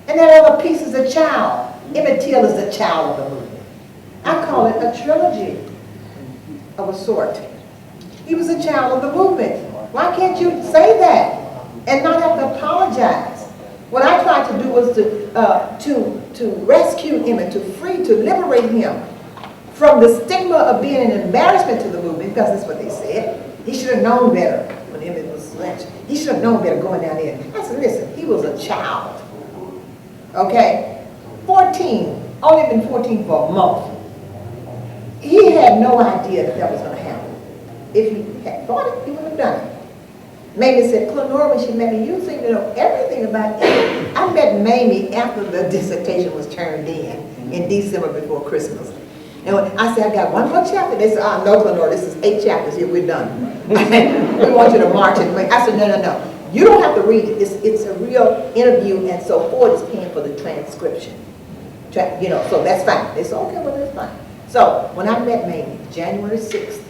And that other piece is a child. Emmett Till is the child of the movement. I call it a trilogy of a sort. He was a child of the movement. Why can't you say that and not have to apologize? What I tried to do was to rescue Emmett, to liberate him from the stigma of being an embarrassment to the movement, because that's what they said. He should have known better when Emmett was lynched. He should have known better going down there. I said, listen, he was a child. Okay? 14, only been 14 for a month. He had no idea that was going to happen. If he had thought it, he would have done it. Mamie said, Clenora, when she met me, you seem to know everything about it. I met Mamie after the dissertation was turned in December before Christmas. And when I said, I got one more chapter. They said, oh, no, Clenora, this is 8 chapters here, we're done. We want you to march it. I said, no. You don't have to read it. It's a real interview, and so Ford is paying for the transcription. You know, so that's fine. They said, okay, well, that's fine. So when I met Mamie, January 6th,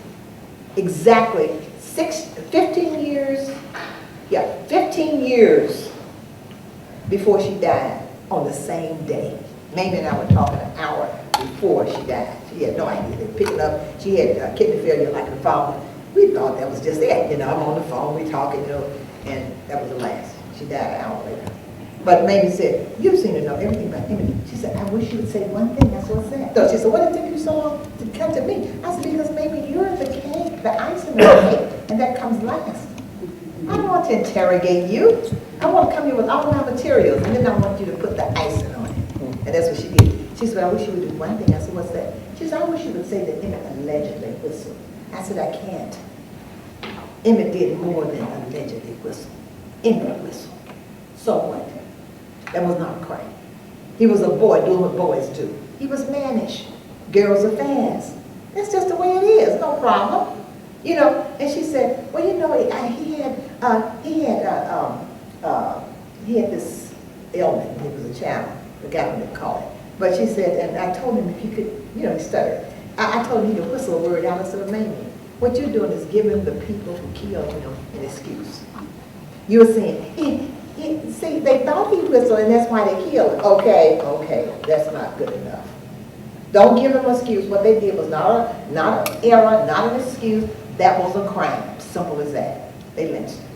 exactly 15 years, 15 years before she died on the same day. Mamie and I were talking an hour before she died. She had no idea. They picked it up. She had kidney failure like her father. We thought that was just it. You know, I'm on the phone, we talking, you know, and that was the last. She died an hour later. But Mamie said, you seem to know everything about him. She said, I wish you would say one thing. That's what's that. So she said, what did it take you so long to come to me? I said, because maybe you're the cake, the icing on the cake, and that comes last. I don't want to interrogate you. I want to come here with all my materials, and then I want you to put the icing on it. And that's what she did. She said, I wish you would do one thing. I said, what's that? She said, I wish you would say that Emmett allegedly whistled. I said, I can't. Emmett did more than allegedly whistle. Emmett whistled. So what? That was not a crime. He was a boy doing what boys do. He was mannish. Girls are fast. That's just the way it is. No problem. You know, and she said, well, you know, he had this ailment when he was a child. I forgot what they call it. But she said, and I told him if he could, you know, he stuttered. I told him he could whistle a word out instead of naming it. What you're doing is giving the people who killed him an excuse. You're saying, see, they thought he whistled and that's why they killed him. Okay, that's not good enough. Don't give them an excuse. What they did was not an error, not an excuse. That was a crime. Simple as that. They lynched him.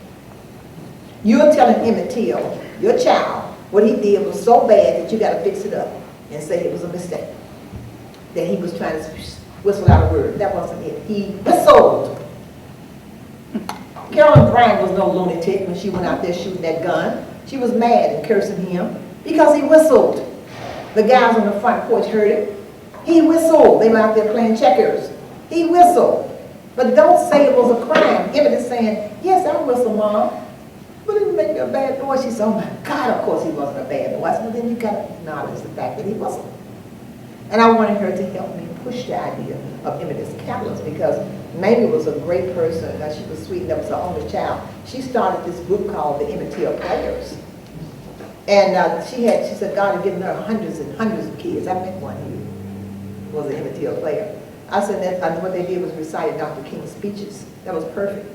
You're telling Emmett Till, your child, what he did was so bad that you got to fix it up and say it was a mistake. That he was trying to whistle out a word. That wasn't it. He whistled. Carolyn Bryant was no lunatic when she went out there shooting that gun. She was mad and cursing him because he whistled. The guys on the front porch heard it. He whistled. They were out there playing checkers. He whistled. But don't say it was a crime. Emmett is saying, yes, I whistle, Mom. But it didn't make me a bad boy. She said, oh my God, of course he wasn't a bad boy. I said, well, then you got to acknowledge the fact that he whistled. And I wanted her to help me push the idea of Emmett as a catalyst because Mamie was a great person. She was sweet and that was her only child. She started this group called the Emmett Till Players. And she said God had given her hundreds and hundreds of kids. I met one who was an Emmett Till player. I said that what they did was recite Dr. King's speeches. That was perfect.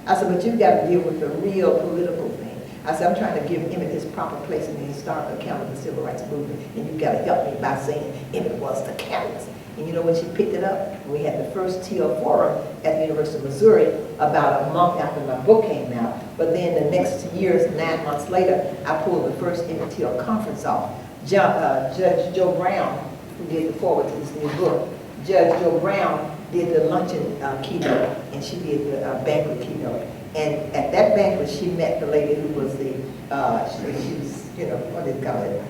I said, but you've got to deal with the real political thing. I said, I'm trying to give Emmett his proper place in the historical account of the civil rights movement, and you've got to help me by saying Emmett was the catalyst. And you know when she picked it up? We had the first Till Forum at the University of Missouri about a month after my book came out. But then the next years, 9 months later, I pulled the first Emmett Till conference off. Judge Joe Brown, who did the forward to this new book, Judge Joe Brown did the luncheon keynote, and she did the banquet keynote. And at that banquet, she met the lady who was the, she was, you know, what do they call it,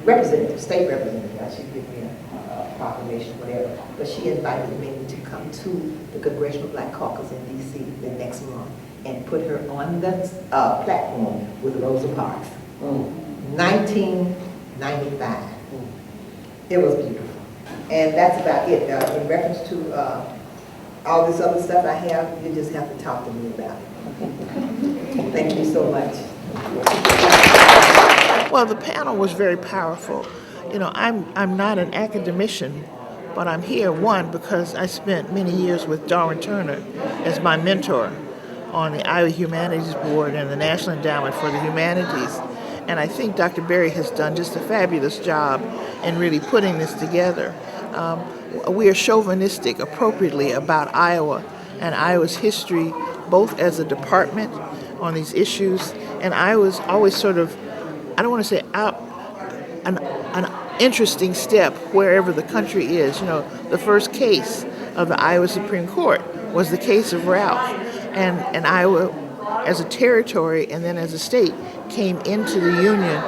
representative, state representative. She gave me a proclamation, whatever. But she invited me to come to the Congressional Black Caucus in D.C. the next month and put her on the platform with Rosa Parks. 1995. It was beautiful. And that's about it. In reference to all this other stuff I have, you just have to talk to me about it. Thank you so much. Well, the panel was very powerful. You know, I'm not an academician, but I'm here, one, because I spent many years with Darwin Turner as my mentor on the Iowa Humanities Board and the National Endowment for the Humanities. And I think Dr. Berry has done just a fabulous job in really putting this together. We are chauvinistic appropriately about Iowa and Iowa's history, both as a department on these issues, and Iowa's always sort of, I don't want to say an interesting step wherever the country is. You know, the first case of the Iowa Supreme Court was the case of Ralph, and Iowa as a territory and then as a state came into the Union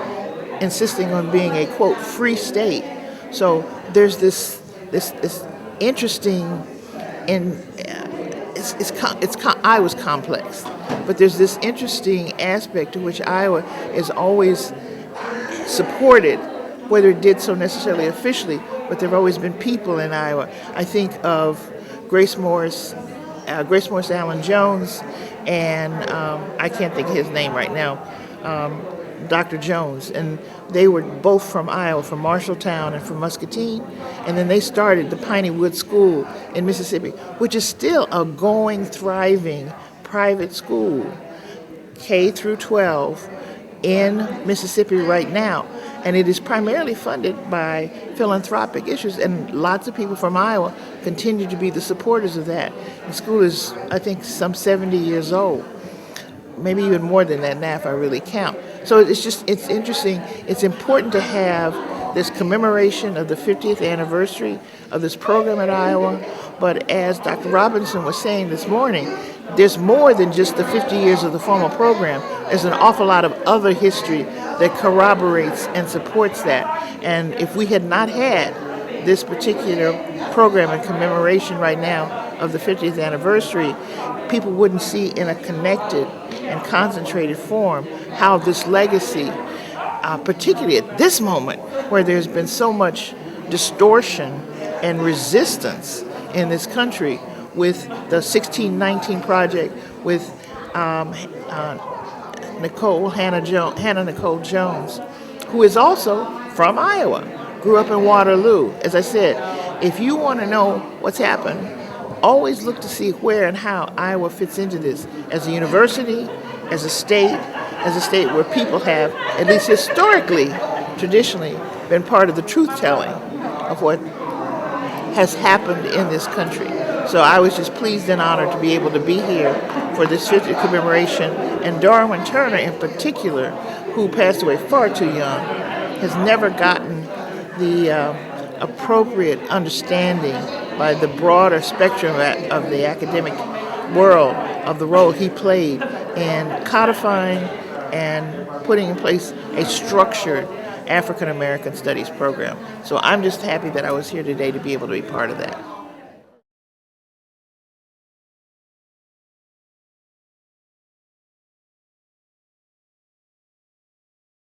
insisting on being a, quote, free state. So there's this interesting, and Iowa's complex, but there's this interesting aspect to which Iowa is always supported, whether it did so necessarily officially, but there have always been people in Iowa. I think of Grace Morris Allen Jones, and I can't think of his name right now, Dr. Jones, and they were both from Iowa, from Marshalltown and from Muscatine, and then they started the Piney Wood School in Mississippi, which is still a going, thriving private school, K through 12, in Mississippi right now, and it is primarily funded by philanthropic issues, and lots of people from Iowa continue to be the supporters of that. The school is, I think, some 70 years old, maybe even more than that now if I really count. So it's interesting. It's important to have this commemoration of the 50th anniversary of this program at Iowa, but as Dr. Robinson was saying this morning, there's more than just the 50 years of the formal program. There's an awful lot of other history that corroborates and supports that. And if we had not had this particular program in commemoration right now of the 50th anniversary, people wouldn't see in a connected and concentrated form how this legacy, particularly at this moment where there's been so much distortion and resistance in this country with the 1619 Project, with Hannah Nicole Jones, who is also from Iowa, grew up in Waterloo. As I said, if you want to know what's happened, always look to see where and how Iowa fits into this as a university, as a state where people have, at least historically, traditionally, been part of the truth-telling of what has happened in this country. So I was just pleased and honored to be able to be here for this 50th commemoration. And Darwin Turner in particular, who passed away far too young, has never gotten the appropriate understanding by the broader spectrum of the academic world of the role he played in codifying and putting in place a structured African American Studies program. So I'm just happy that I was here today to be able to be part of that.